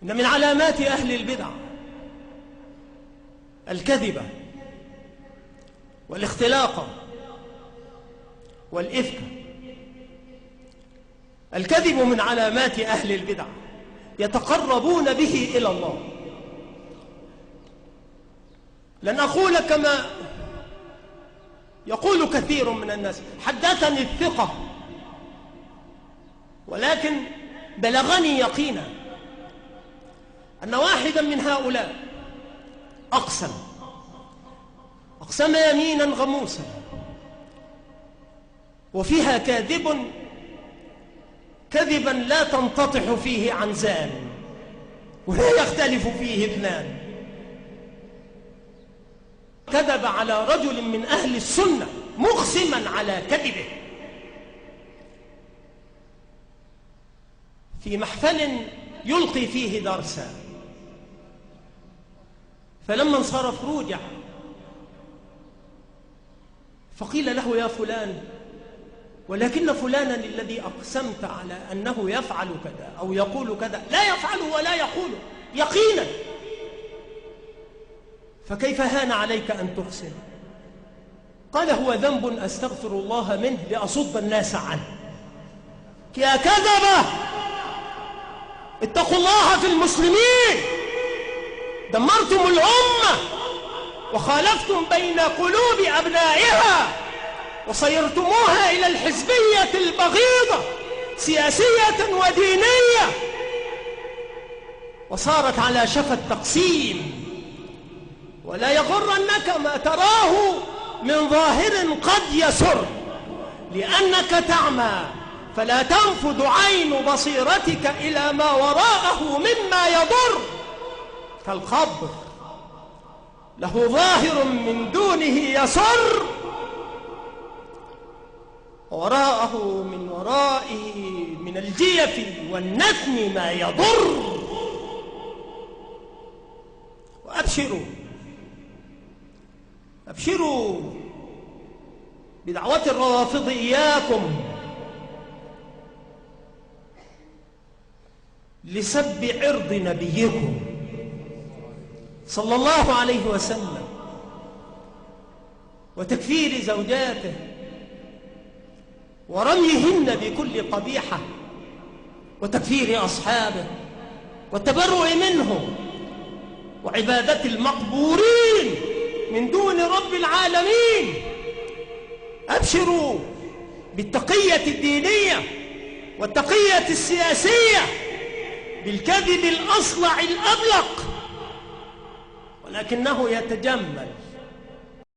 إن من علامات أهل البدع الكذبة والاختلاق والإفك. الكذب من علامات أهل البدع، يتقربون به إلى الله. لن أقول كما يقول كثير من الناس حدثني الثقة، ولكن بلغني يقينا أن واحدا من هؤلاء أقسم يمينا غموسا وفيها كذبا لا تنتطح فيه عنزان ولا يختلف فيه اثنان. كذب على رجل من أهل السنة مقسما على كذبه في محفل يلقي فيه درسا، فلما انصرف رجع فقيل له يا فلان ولكن فلانا الذي أقسمت على أنه يفعل كذا أو يقول كذا لا يفعل ولا يقول يقينا، فكيف هان عليك أن تقسم؟ قال هو ذنب أستغفر الله منه لأصد الناس عنه. يا كذبة اتقوا الله في المسلمين، دمرتم الأمة وخالفتم بين قلوب أبنائها وصيرتموها إلى الحزبية البغيضة سياسية ودينية، وصارت على شفا التقسيم. ولا يغرنك ما تراه من ظاهر قد يسر، لأنك تعمى فلا تنفذ عين بصيرتك إلى ما وراءه مما يضر. كالقبر له ظاهر من دونه يسر، وراءه من ورائه من الجيف والنتن ما يضر. وأبشروا بدعوة الروافض إياكم لسب عرض نبيكم صلى الله عليه وسلم وتكفير زوجاته ورميهن بكل قبيحة وتكفير أصحابه والتبرؤ منهم وعبادة المقبورين من دون رب العالمين. أبشروا بالتقية الدينية والتقية السياسية، بالكذب الأصلع الأبلق، ولكنه يتجمل